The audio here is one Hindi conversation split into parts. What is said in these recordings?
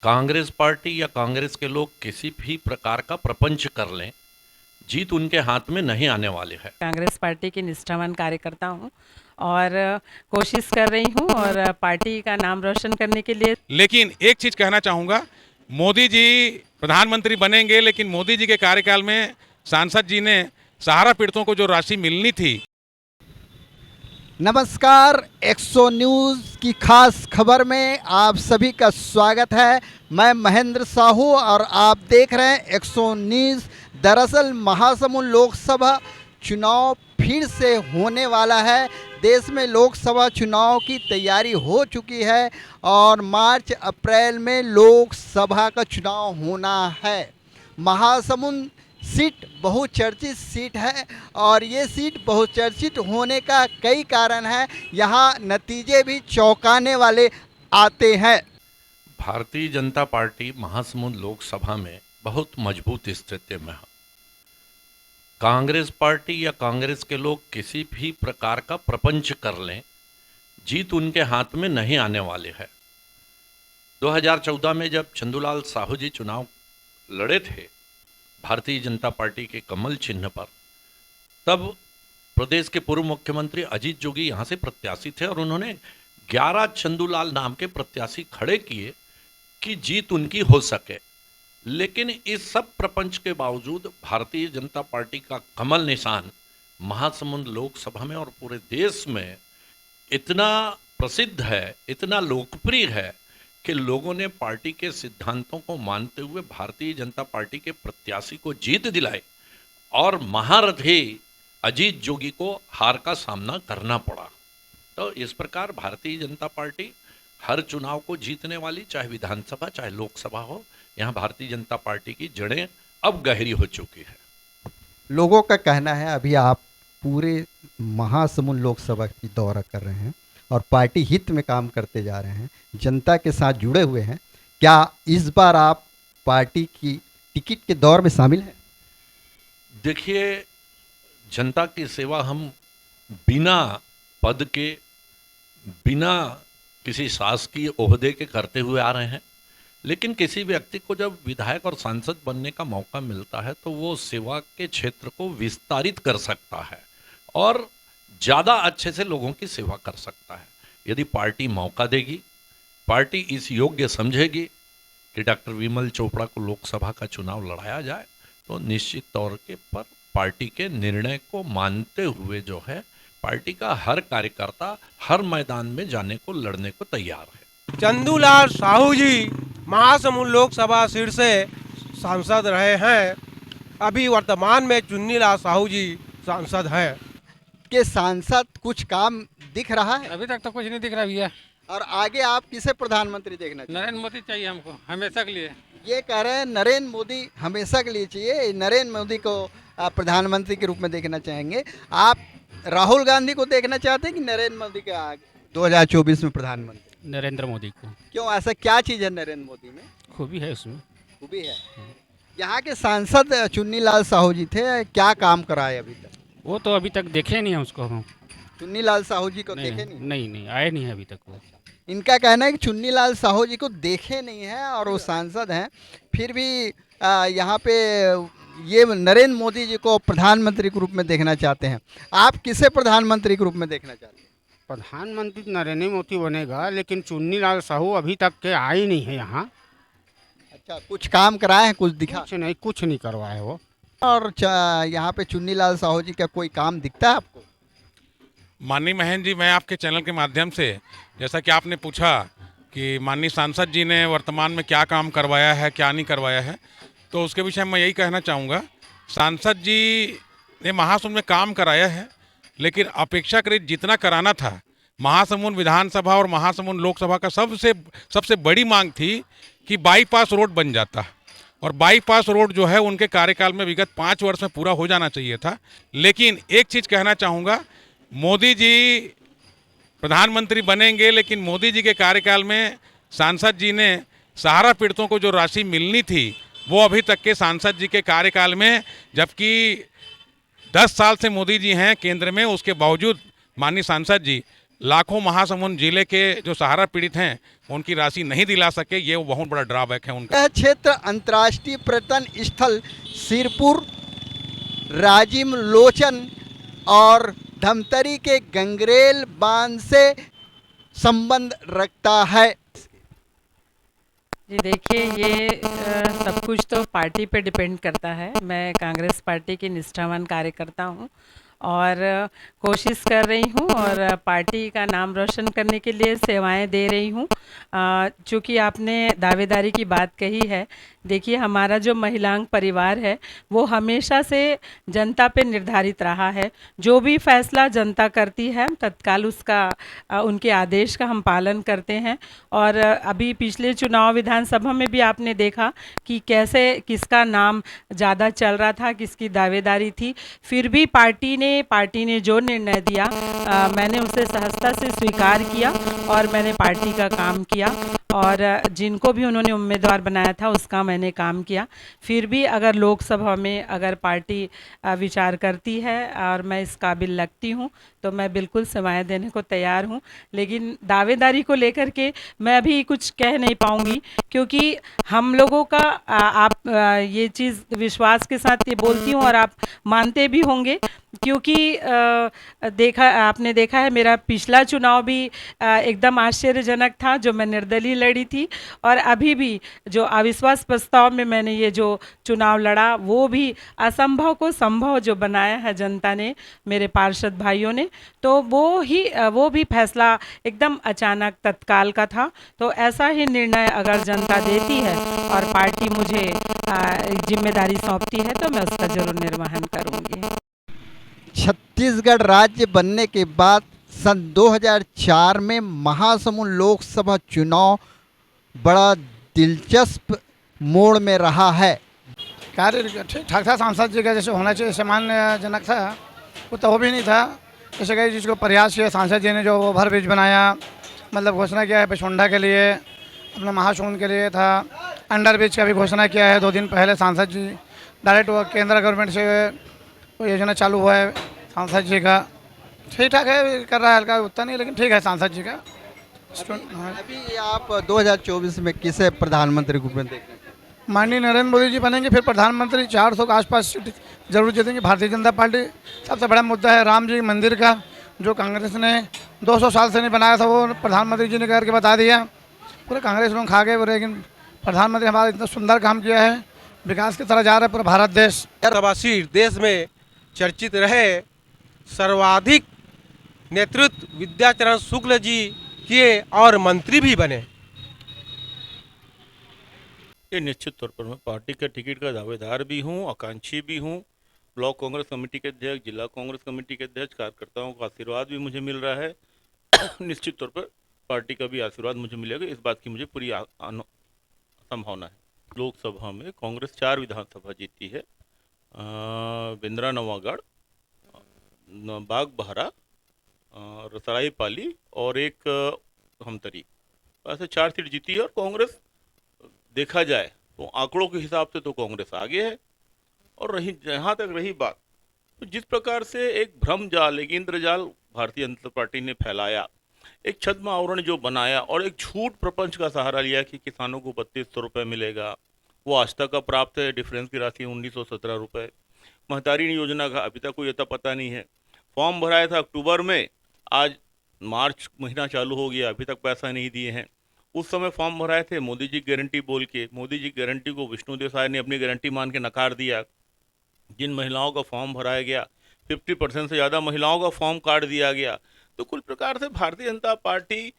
कांग्रेस पार्टी या कांग्रेस के लोग किसी भी प्रकार का प्रपंच कर लें, जीत उनके हाथ में नहीं आने वाली है। कांग्रेस पार्टी की निष्ठावान कार्यकर्ता हूँ और कोशिश कर रही हूँ और पार्टी का नाम रोशन करने के लिए। लेकिन एक चीज कहना चाहूंगा, मोदी जी प्रधानमंत्री बनेंगे, लेकिन मोदी जी के कार्यकाल में सांसद जी ने सहारा पीड़ितों को जो राशि मिलनी थी। नमस्कार, 100 न्यूज़ की खास खबर में आप सभी का स्वागत है। मैं महेंद्र साहू और आप देख रहे हैं 100 न्यूज़। दरअसल महासमुंद लोकसभा चुनाव फिर से होने वाला है। देश में लोकसभा चुनाव की तैयारी हो चुकी है और मार्च अप्रैल में लोकसभा का चुनाव होना है। महासमुंद सीट बहुचर्चित सीट है और ये सीट बहुचर्चित होने का कई कारण है। यहाँ नतीजे भी चौंकाने वाले आते हैं। भारतीय जनता पार्टी महासमुंद लोकसभा में बहुत मजबूत स्थिति में है। कांग्रेस पार्टी या कांग्रेस के लोग किसी भी प्रकार का प्रपंच कर लें, जीत उनके हाथ में नहीं आने वाली है। 2014 में जब चंदूलाल साहू जी चुनाव लड़े थे भारतीय जनता पार्टी के कमल चिन्ह पर, तब प्रदेश के पूर्व मुख्यमंत्री अजीत जोगी यहाँ से प्रत्याशी थे और उन्होंने 11 चंदूलाल नाम के प्रत्याशी खड़े किए कि जीत उनकी हो सके। लेकिन इस सब प्रपंच के बावजूद भारतीय जनता पार्टी का कमल निशान महासमुंद लोकसभा में और पूरे देश में इतना प्रसिद्ध है, इतना लोकप्रिय है कि लोगों ने पार्टी के सिद्धांतों को मानते हुए भारतीय जनता पार्टी के प्रत्याशी को जीत दिलाई और महारथी अजीत जोगी को हार का सामना करना पड़ा। तो इस प्रकार भारतीय जनता पार्टी हर चुनाव को जीतने वाली, चाहे विधानसभा चाहे लोकसभा हो, यहाँ भारतीय जनता पार्टी की जड़ें अब गहरी हो चुकी है। लोगों का कहना है, अभी आप पूरे महासमुंद लोकसभा की दौरा कर रहे हैं और पार्टी हित में काम करते जा रहे हैं, जनता के साथ जुड़े हुए हैं। क्या इस बार आप पार्टी की टिकट के दौर में शामिल हैं? देखिए, जनता की सेवा हम बिना पद के, बिना किसी शासकीय ओहदे के करते हुए आ रहे हैं। लेकिन किसी व्यक्ति को जब विधायक और सांसद बनने का मौका मिलता है तो वो सेवा के क्षेत्र को विस्तारित कर सकता है और ज़्यादा अच्छे से लोगों की सेवा कर सकता है। यदि पार्टी मौका देगी, पार्टी इस योग्य समझेगी कि डॉक्टर विमल चोपड़ा को लोकसभा का चुनाव लड़ाया जाए, तो निश्चित तौर के पर पार्टी के निर्णय को मानते हुए जो है पार्टी का हर कार्यकर्ता हर मैदान में जाने को, लड़ने को तैयार है। चंदूलाल साहू जी महासमुंद लोकसभा सीट से सांसद रहे हैं। अभी वर्तमान में चुन्नीलाल साहू जी सांसद हैं। के सांसद कुछ काम दिख रहा है? अभी तक तो कुछ नहीं दिख रहा भैया। और आगे आप किसे प्रधानमंत्री देखना चाहिए? नरेंद्र मोदी चाहिए हमको हमेशा के लिए। ये कह रहे हैं नरेंद्र मोदी हमेशा के लिए चाहिए, नरेंद्र मोदी को आप प्रधानमंत्री के रूप में देखना चाहेंगे। आप राहुल गांधी को देखना चाहते हैं कि नरेंद्र मोदी के आगे 2024 में प्रधानमंत्री? नरेंद्र मोदी को। क्यों, ऐसा क्या चीज़ है नरेंद्र मोदी में? खूबी है उसमें। खूबी है। यहाँ के सांसद चुन्नीलाल साहू जी थे, क्या काम कराए अभी तक? वो तो अभी तक देखे नहीं है उसको हम। चुन्नीलाल साहू जी को नहीं, देखे नहीं? नहीं आए नहीं है अभी तक वो। इनका कहना है कि चुन्नीलाल साहू जी को देखे नहीं है और वो सांसद हैं, फिर भी यहाँ पे ये नरेंद्र मोदी जी को प्रधानमंत्री के रूप में देखना चाहते हैं। आप किसे प्रधानमंत्री के रूप में देखना चाहते हैं? प्रधानमंत्री नरेंद्र मोदी बनेगा, लेकिन चुन्नीलाल साहू अभी तक के आए नहीं है यहाँ। अच्छा, कुछ काम कराए हैं, कुछ दिखा? कुछ नहीं करवाए वो। और यहाँ पे चुन्नीलाल साहू जी का कोई काम दिखता है आपको? माननीय महेंद्र जी, मैं आपके चैनल के माध्यम से, जैसा कि आपने पूछा कि माननीय सांसद जी ने वर्तमान में क्या काम करवाया है, क्या नहीं करवाया है, तो उसके विषय में मैं यही कहना चाहूँगा। सांसद जी ने महासमुंद में काम कराया है, लेकिन अपेक्षाकृत जितना कराना था, महासमुंद विधानसभा और महासमुंद लोकसभा का सबसे बड़ी मांग थी कि बाईपास रोड बन जाता, और बाईपास रोड जो है उनके कार्यकाल में विगत 5 वर्ष में पूरा हो जाना चाहिए था। लेकिन एक चीज़ कहना चाहूँगा, मोदी जी प्रधानमंत्री बनेंगे, लेकिन मोदी जी के कार्यकाल में सांसद जी ने सहारा पीड़ितों को जो राशि मिलनी थी वो अभी तक के सांसद जी के कार्यकाल में, जबकि 10 साल से मोदी जी हैं केंद्र में, उसके बावजूद माननीय सांसद जी लाखों महासमुंद जिले के जो सहारा पीड़ित हैं उनकी राशि नहीं दिला सके, ये बहुत बड़ा ड्रॉबैक है उनका। यह क्षेत्र अंतर्राष्ट्रीय पर्यटन स्थल सिरपुर, राजिम लोचन और धमतरी के गंगरेल बांध से संबंध रखता है। जी देखिए, ये सब कुछ तो पार्टी पे डिपेंड करता है। मैं कांग्रेस पार्टी की निष्ठावान कार्यकर्ता हूँ और कोशिश कर रही हूँ और पार्टी का नाम रोशन करने के लिए सेवाएं दे रही हूँ। चूँकि आपने दावेदारी की बात कही है, देखिए हमारा जो महिलांग परिवार है वो हमेशा से जनता पे निर्धारित रहा है। जो भी फैसला जनता करती है हम तत्काल उसका उनके आदेश का हम पालन करते हैं। और अभी पिछले चुनाव विधानसभा में भी आपने देखा कि कैसे किसका नाम ज़्यादा चल रहा था, किसकी दावेदारी थी। फिर भी पार्टी ने जो निर्णय दिया मैंने उसे सहजता से स्वीकार किया और मैंने पार्टी का काम किया और जिनको भी उन्होंने उम्मीदवार बनाया था उसका मैंने काम किया। फिर भी अगर लोकसभा में अगर पार्टी विचार करती है और मैं इस काबिल लगती हूँ तो मैं बिल्कुल सेवाएं देने को तैयार हूँ। लेकिन दावेदारी को लेकर के मैं अभी कुछ कह नहीं पाऊँगी, क्योंकि हम लोगों का आप ये चीज़ विश्वास के साथ ये बोलती हूँ और आप मानते भी होंगे, क्योंकि आपने देखा है मेरा पिछला चुनाव भी एकदम आश्चर्यजनक था जो मैं निर्दलीय लड़ी थी, और अभी भी जो अविश्वास प्रस्ताव में मैंने ये जो चुनाव लड़ा वो भी असंभव को संभव जो बनाया है जनता ने, मेरे पार्षद भाइयों ने, तो वो भी फैसला एकदम अचानक तत्काल का था। तो ऐसा ही निर्णय अगर जनता देती है और पार्टी मुझे जिम्मेदारी सौंपती है तो मैं उसका जरूर निर्वहन करूँगी। छत्तीसगढ़ राज्य बनने के बाद सन 2004 में महासमुंद लोकसभा चुनाव बड़ा दिलचस्प मोड़ में रहा है। कार्य ठीक ठाक था, सांसद जी का जैसे होना चाहिए सम्मानजनक था वो तो हो भी नहीं था। जैसे कई चीज़ को प्रयास किया सांसद जी ने, जो ओवर ब्रिज बनाया, मतलब घोषणा किया है पेशोंडा के लिए, अपना महासमुंद के लिए था, अंडर ब्रिज का भी घोषणा किया है 2 दिन पहले सांसद जी। डायरेक्ट वो केंद्र गवर्नमेंट से वो योजना चालू हुआ है सांसद जी का, ठीक ठाक है, कर रहा है, हल्का उतना नहीं लेकिन ठीक है सांसद जी का। अभी आप 2024 में किसे प्रधानमंत्री के रूप में देख रहे हैं? माननीय नरेंद्र मोदी जी बनेंगे फिर प्रधानमंत्री। 400 के आसपास सीट जरूर जीतेंगे भारतीय जनता पार्टी। सबसे बड़ा मुद्दा है राम जी मंदिर का, जो कांग्रेस ने 200 साल से नहीं बनाया था, वो प्रधानमंत्री जी ने करके बता दिया। पूरे कांग्रेस लोग खा गए, लेकिन प्रधानमंत्री हमारा इतना सुंदर काम किया है, विकास की तरह जा रहा है पूरा भारत देश। लोकसभा सीट देश में चर्चित रहे, सर्वाधिक नेतृत्व विद्याचरण शुक्ल जी किए और मंत्री भी बने। ये निश्चित तौर पर मैं पार्टी के टिकट का दावेदार भी हूँ, आकांक्षी भी हूँ। ब्लॉक कांग्रेस कमेटी के अध्यक्ष, जिला कांग्रेस कमेटी के अध्यक्ष, कार्यकर्ताओं का आशीर्वाद भी मुझे मिल रहा है। निश्चित तौर पर पार्टी का भी आशीर्वाद मुझे मिलेगा, इस बात की मुझे पूरी संभावना है। लोकसभा में कांग्रेस 4 विधानसभा जीती है, बिंद्रा नवागढ़, बाग बहरा, सरायपाली और एक धमतरी, ऐसे 4 सीट जीती है। और कांग्रेस देखा जाए तो आंकड़ों के हिसाब से तो कांग्रेस आगे है। और जहाँ तक रही बात, तो जिस प्रकार से एक भ्रम जाल, एक इंद्रजाल भारतीय जनता पार्टी ने फैलाया, एक छद्म आवरण जो बनाया और एक झूठ प्रपंच का सहारा लिया कि किसानों को 3200 रुपये मिलेगा, वो आज तक का प्राप्त है, डिफरेंस की राशि 1917 रुपये। महतारी योजना का अभी तक कोई अता पता नहीं है। फॉर्म भराया था अक्टूबर में, आज मार्च महीना चालू हो गया, अभी तक पैसा नहीं दिए हैं। उस समय फॉर्म भराए थे, मोदी जी गारंटी बोल के, मोदी जी गारंटी को विष्णुदेव साय ने अपनी गारंटी मान के नकार दिया। जिन महिलाओं का फॉर्म भराया गया 50% से ज़्यादा महिलाओं का फॉर्म काट दिया गया। तो कुल प्रकार से भारतीय जनता पार्टी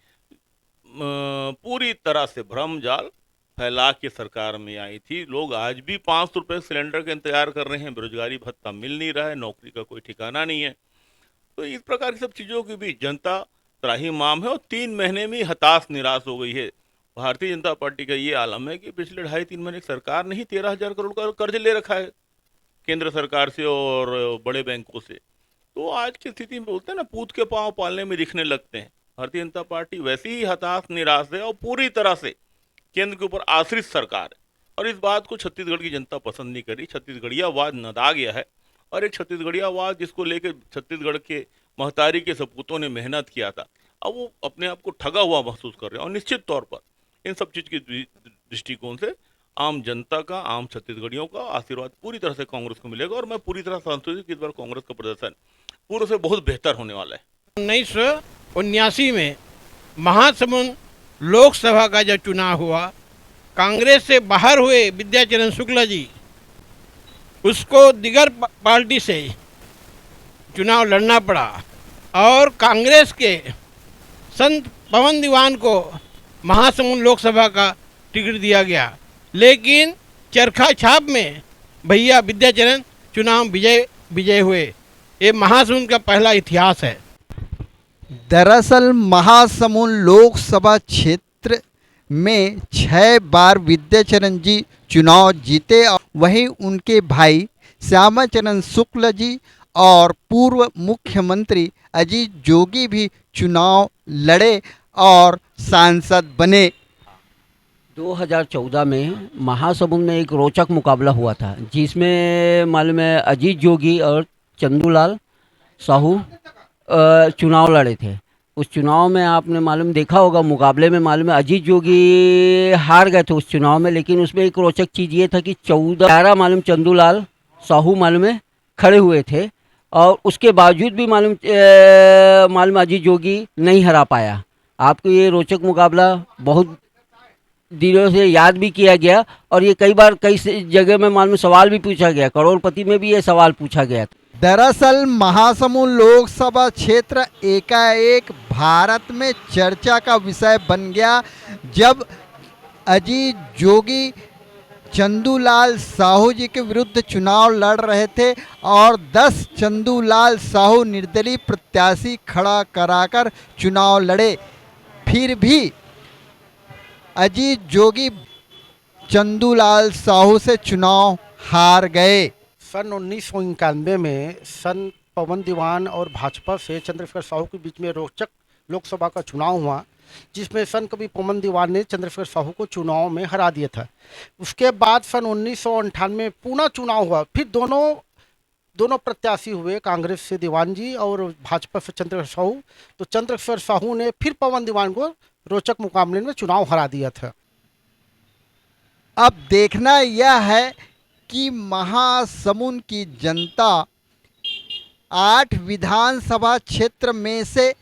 पूरी तरह से भ्रम जाल फैला के सरकार में आई थी। लोग आज भी 500 रुपये सिलेंडर का इंतजार कर रहे हैं, बेरोजगारी भत्ता मिल नहीं रहा है, नौकरी का कोई ठिकाना नहीं है। तो इस प्रकार की सब चीज़ों के बीच जनता त्राहिमाम है और 3 महीने में हताश निराश हो गई है। भारतीय जनता पार्टी का ये आलम है कि पिछले 2.5-3 महीने सरकार ने ही 13,000 करोड़ का कर्ज ले रखा है केंद्र सरकार से और बड़े बैंकों से। तो आज की स्थिति में बोलते हैं ना, पूत के पांव पालने में दिखने लगते हैं। भारतीय जनता पार्टी वैसी ही हताश निराश है और पूरी तरह से केंद्र के ऊपर आश्रित सरकार है। और इस बात को छत्तीसगढ़ की जनता पसंद नहीं करी। छत्तीसगढ़ियावाद नदा गया है और एक छत्तीसगढ़ियावाद जिसको लेकर छत्तीसगढ़ के महतारी के सपूतों ने मेहनत किया था, अब वो अपने आप को ठगा हुआ महसूस कर रहे हैं। और निश्चित तौर पर इन सब चीज़ के दृष्टिकोण से आम जनता का, आम छत्तीसगढ़ियों का आशीर्वाद पूरी तरह से कांग्रेस को मिलेगा और मैं पूरी तरह संतुष्ट कि इस बार कांग्रेस का प्रदर्शन पूर्व से बहुत बेहतर होने वाला है। 1979 में महासमुंद लोकसभा का जब चुनाव हुआ, कांग्रेस से बाहर हुए विद्याचरण शुक्ला जी, उसको दिगर पार्टी से चुनाव लड़ना पड़ा और कांग्रेस के संत पवन दीवान को महासमुंद लोकसभा का टिकट दिया गया, लेकिन चरखा छाप में भैया विद्याचरण चुनाव विजय हुए। ये महासमुंद का पहला इतिहास है। दरअसल महासमुंद लोकसभा क्षेत्र में 6 बार विद्याचरण जी चुनाव जीते। वहीं उनके भाई श्यामाचरण शुक्ल जी और पूर्व मुख्यमंत्री अजीत जोगी भी चुनाव लड़े और सांसद बने। 2014 में महासमुंद में एक रोचक मुकाबला हुआ था, जिसमें मालूम है अजीत जोगी और चंदूलाल साहू चुनाव लड़े थे। उस चुनाव में आपने मालूम देखा होगा, मुकाबले में मालूम है अजीत जोगी हार गए थे उस चुनाव में, लेकिन उसमें एक रोचक चीज़ ये था कि 14 मालूम चंदूलाल साहू मालूम है खड़े हुए थे और उसके बावजूद भी मालूम अजीत जोगी नहीं हरा पाया। आपको ये रोचक मुकाबला बहुत दिनों से याद भी किया गया और ये कई जगह में मालूम सवाल भी पूछा गया, करोड़पति में भी ये सवाल पूछा गया। दरअसल महासमुंद लोकसभा क्षेत्र एकाएक भारत में चर्चा का विषय बन गया जब अजीत जोगी चंदूलाल साहू जी के विरुद्ध चुनाव लड़ रहे थे और 10 चंदूलाल साहू निर्दलीय प्रत्याशी खड़ा कराकर चुनाव लड़े। फिर भी अजीत जोगी चंदूलाल साहू से चुनाव हार गए। सन 1991 में सन पवन दीवान और भाजपा से चंद्रशेखर साहू के बीच में रोचक लोकसभा का चुनाव हुआ, जिसमें सन कभी पवन दीवान ने चंद्रशेखर साहू को चुनाव में हरा दिया था। उसके बाद सन 1998 में पुनः चुनाव हुआ, फिर दोनों प्रत्याशी हुए, कांग्रेस से दीवान जी और भाजपा से चंद्रशेखर साहू। तो चंद्रशेखर साहू ने फिर पवन दीवान को रोचक मुकाबले में चुनाव हरा दिया था। अब देखना यह है कि महासमुंद की जनता 8 विधानसभा क्षेत्र में से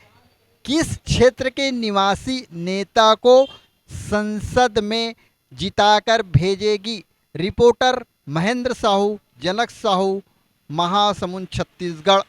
किस क्षेत्र के निवासी नेता को संसद में जिताकर भेजेगी। रिपोर्टर महेंद्र साहू, जनक साहू, महासमुंद, छत्तीसगढ़।